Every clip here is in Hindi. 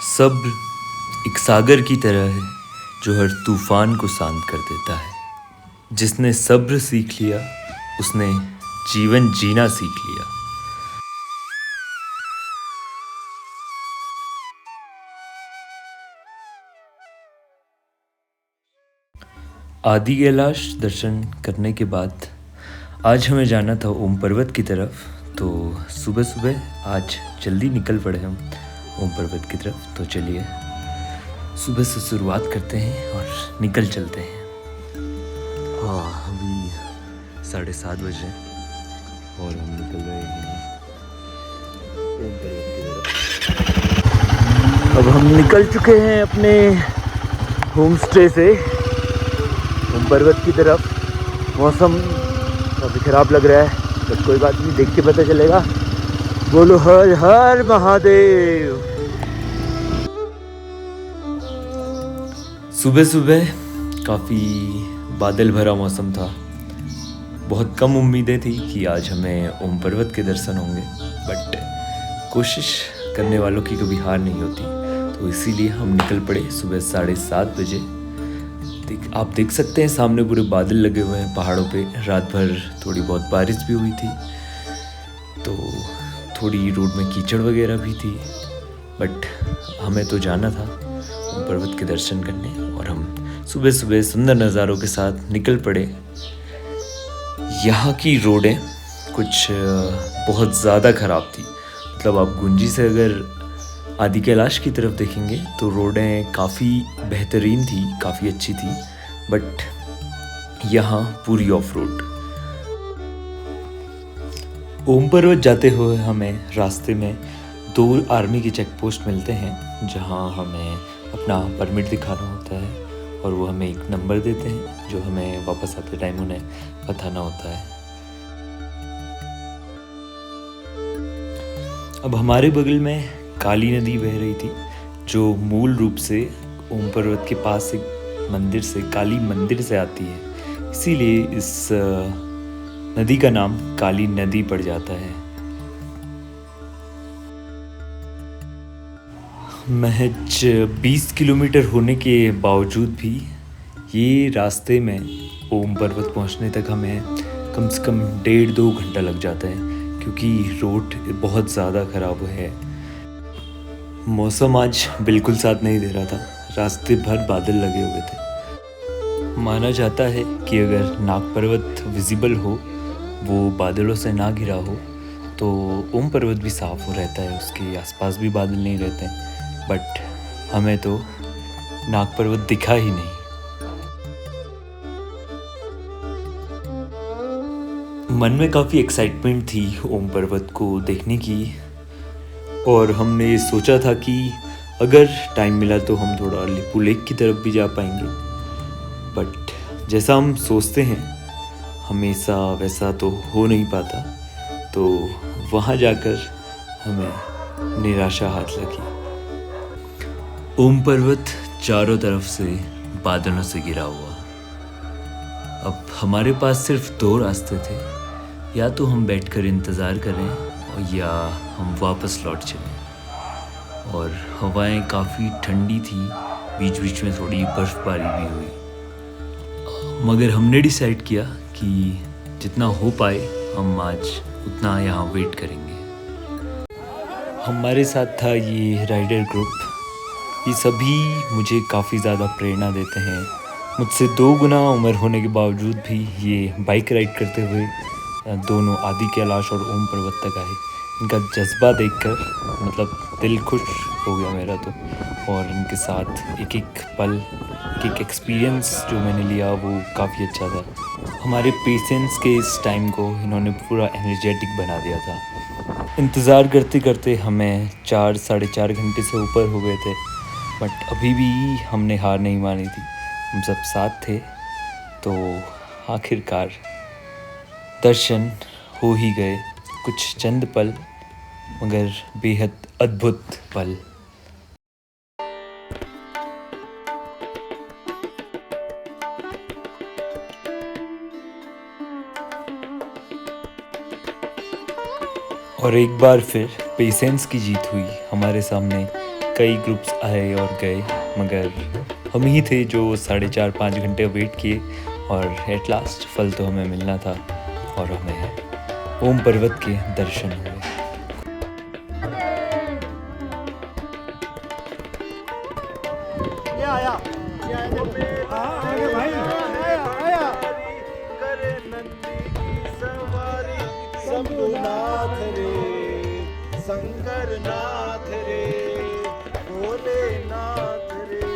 सब्र एक सागर की तरह है जो हर तूफान को शांत कर देता है। जिसने सब्र सीख लिया उसने जीवन जीना सीख लिया। आदि कैलाश दर्शन करने के बाद आज हमें जाना था ओम पर्वत की तरफ। तो सुबह सुबह आज जल्दी निकल पड़े हम ओम पर्वत की तरफ। तो चलिए सुबह से शुरुआत करते हैं और निकल चलते हैं। हाँ, अभी 7:30 बजे और हम निकल रहे हैं ओम पर्वत की तरफ। अब हम निकल चुके हैं अपने होम स्टे से ओम पर्वत की तरफ। मौसम काफ़ी ख़राब लग रहा है बट कोई बात नहीं, देख के पता चलेगा। बोलो हर हर महादेव। सुबह सुबह काफ़ी बादल भरा मौसम था। बहुत कम उम्मीदें थी कि आज हमें ओम पर्वत के दर्शन होंगे, बट कोशिश करने वालों की कभी हार नहीं होती। तो इसीलिए हम निकल पड़े सुबह 7:30 बजे। आप देख सकते हैं सामने पूरे बादल लगे हुए हैं पहाड़ों पे। रात भर थोड़ी बहुत बारिश भी हुई थी, तो थोड़ी रोड में कीचड़ वगैरह भी थी, बट हमें तो जाना था ओम पर्वत के दर्शन करने। और हम सुबह सुबह सुंदर नज़ारों के साथ निकल पड़े। यहाँ की रोडें कुछ बहुत ज़्यादा ख़राब थी। मतलब आप गुंजी से अगर आदि कैलाश की तरफ देखेंगे तो रोडें काफ़ी बेहतरीन थी, काफ़ी अच्छी थी, बट यहाँ पूरी ऑफ रोड। ओम पर्वत जाते हुए हमें रास्ते में 2 आर्मी के चेक पोस्ट मिलते हैं, जहाँ हमें अपना परमिट दिखाना होता है और वो हमें एक नंबर देते हैं जो हमें वापस आते टाइम उन्हें बताना होता है। अब हमारे बगल में काली नदी बह रही थी, जो मूल रूप से ओम पर्वत के पास एक मंदिर से, काली मंदिर से आती है। इसीलिए इस नदी का नाम काली नदी पड़ जाता है। महज 20 किलोमीटर होने के बावजूद भी ये रास्ते में ओम पर्वत पहुंचने तक हमें कम से कम 1.5-2 घंटा लग जाता है, क्योंकि रोड बहुत ज़्यादा ख़राब है। मौसम आज बिल्कुल साथ नहीं दे रहा था, रास्ते भर बादल लगे हुए थे। माना जाता है कि अगर नाग पर्वत विजिबल हो, वो बादलों से ना घिरा हो, तो ओम पर्वत भी साफ हो रहता है, उसके आसपास भी बादल नहीं रहते हैं। बट हमें तो नाग पर्वत दिखा ही नहीं। मन में काफ़ी एक्साइटमेंट थी ओम पर्वत को देखने की, और हमने सोचा था कि अगर टाइम मिला तो हम थोड़ा लिपू लेक की तरफ भी जा पाएंगे। बट जैसा हम सोचते हैं हमेशा वैसा तो हो नहीं पाता, तो वहाँ जाकर हमें निराशा हाथ लगी। ओम पर्वत चारों तरफ से बादलों से घिरा हुआ। अब हमारे पास सिर्फ 2 रास्ते थे, या तो हम बैठकर इंतज़ार करें या हम वापस लौट चलें। और हवाएं काफ़ी ठंडी थी, बीच बीच में थोड़ी बर्फ़बारी भी हुई। मगर हमने डिसाइड किया कि जितना हो पाए हम आज उतना यहाँ वेट करेंगे। हमारे साथ था ये राइडर ग्रुप। ये सभी मुझे काफ़ी ज़्यादा प्रेरणा देते हैं। मुझसे 2 गुना उम्र होने के बावजूद भी ये बाइक राइड करते हुए दोनों आदि कैलाश और ओम पर्वत तक आए। इनका जज्बा देखकर मतलब दिल खुश हो गया मेरा तो। और इनके साथ एक एक पल, एक एक्सपीरियंस जो मैंने लिया वो काफ़ी अच्छा था। हमारे पेशेंस के इस टाइम को इन्होंने पूरा एनर्जेटिक बना दिया था। इंतज़ार करते करते हमें 4-4.5 घंटे से ऊपर हो गए थे, बट अभी भी हमने हार नहीं मानी थी। हम सब साथ थे, तो आखिरकार दर्शन हो ही गए। कुछ चंद पल, मगर बेहद अद्भुत पल। और एक बार फिर पेशेंस की जीत हुई। हमारे सामने कई ग्रुप्स आए और गए, मगर हम ही थे जो 4.5-5 घंटे वेट किए और एट लास्ट फल तो हमें मिलना था और हमें ओम पर्वत के दर्शन हुए। शंभुनाथ रे, शंकरनाथ रे, भोलेनाथ रे।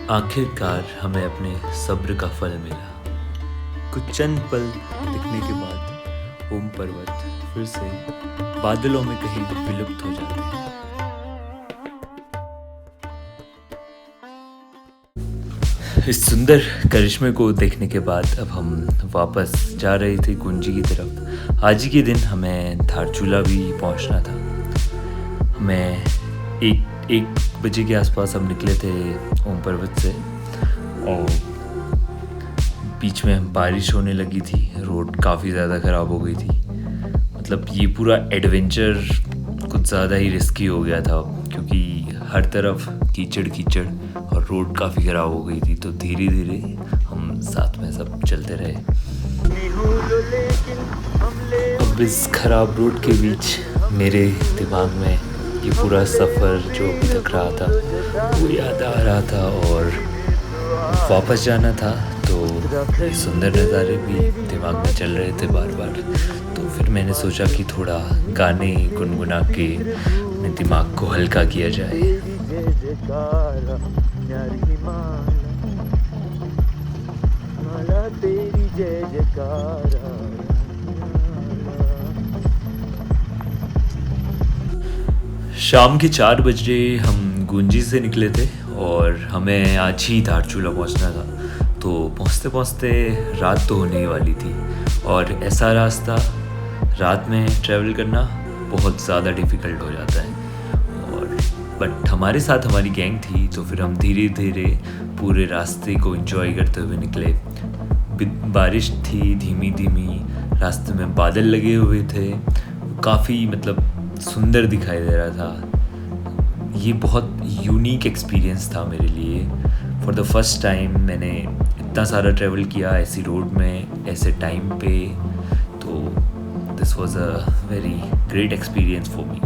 आखिरकार हमें अपने सब्र का फल मिला। कुछ चंद पल दिखने के बाद ओम पर्वत फिर से बादलों में कहीं विलुप्त हो जाते हैं। इस सुंदर करिश्मे को देखने के बाद अब हम वापस जा रहे थे गुंजी की तरफ। आज ही के दिन हमें धारचूला भी पहुंचना था। हमें एक बजे के आसपास हम निकले थे ओम पर्वत से और बीच में बारिश होने लगी थी। रोड काफ़ी ज़्यादा ख़राब हो गई थी। मतलब ये पूरा एडवेंचर कुछ ज़्यादा ही रिस्की हो गया था क्योंकि हर तरफ कीचड़ कीचड़ और रोड काफ़ी ख़राब हो गई थी। तो धीरे धीरे हम साथ में सब चलते रहे। अब इस ख़राब रोड के बीच मेरे दिमाग में ये पूरा सफ़र जो अभी तक रहा था वो याद आ रहा था और वापस जाना था। तो ये सुंदर नज़ारे भी दिमाग में चल रहे थे बार बार। तो फिर मैंने सोचा कि थोड़ा गाने गुनगुना के अपने दिमाग को हल्का किया जाए। शाम के 4 बजे हम गुंजी से निकले थे और हमें आज ही धारचूला पहुंचना था। तो पहुंचते पहुंचते रात तो होने ही वाली थी और ऐसा रास्ता रात में ट्रैवल करना बहुत ज़्यादा डिफ़िकल्ट हो जाता है। और बट हमारे साथ हमारी गैंग थी तो फिर हम धीरे धीरे पूरे रास्ते को एंजॉय करते हुए निकले। बारिश थी धीमी धीमी, रास्ते में बादल लगे हुए थे, काफ़ी मतलब सुंदर दिखाई दे रहा था। ये बहुत यूनिक एक्सपीरियंस था मेरे लिए। फॉर द फर्स्ट टाइम मैंने इतना सारा ट्रैवल किया ऐसी रोड में ऐसे टाइम पे। तो this was a very great experience for me.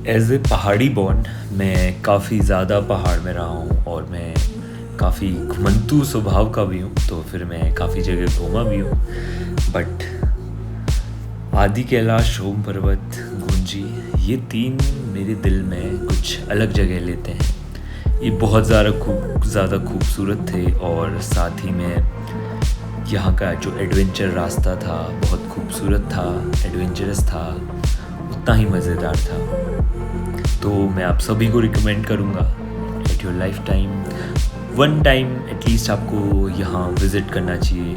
As a Pahadi born मैं काफ़ी ज़्यादा पहाड़ में रहा हूँ और मैं काफ़ी घुमंतू स्वभाव का भी हूँ। तो फिर मैं काफ़ी जगह घूमा भी हूँ। बट आदि कैलाश, ओम पर्वत, गुंजी ये 3 मेरे दिल में कुछ अलग जगह लेते हैं। ये बहुत ज़्यादा खूबसूरत थे और साथ ही में यहाँ का जो एडवेंचर रास्ता था बहुत खूबसूरत था, एडवेंचरस था, उतना ही मज़ेदार था। तो मैं आप सभी को रिकमेंड करूँगा at your life time one time at least आपको यहाँ विज़िट करना चाहिए।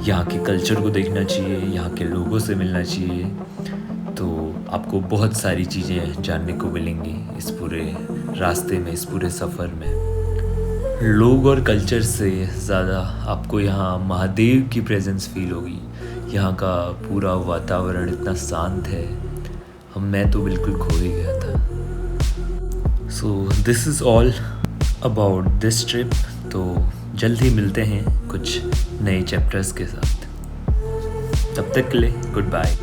यहाँ के कल्चर को देखना चाहिए, यहाँ के लोगों से मिलना चाहिए। तो आपको बहुत सारी चीज़ें जानने को मिलेंगी इस पूरे रास्ते में, इस पूरे सफ़र में। लोग और कल्चर से ज़्यादा आपको यहाँ महादेव की प्रेजेंस फील होगी। यहाँ का पूरा वातावरण इतना शांत है, मैं तो बिल्कुल खो ही गया था। So this is all about this trip. तो जल्द ही मिलते हैं कुछ नए चैप्टर्स के साथ। तब तक के लिए गुड बाय।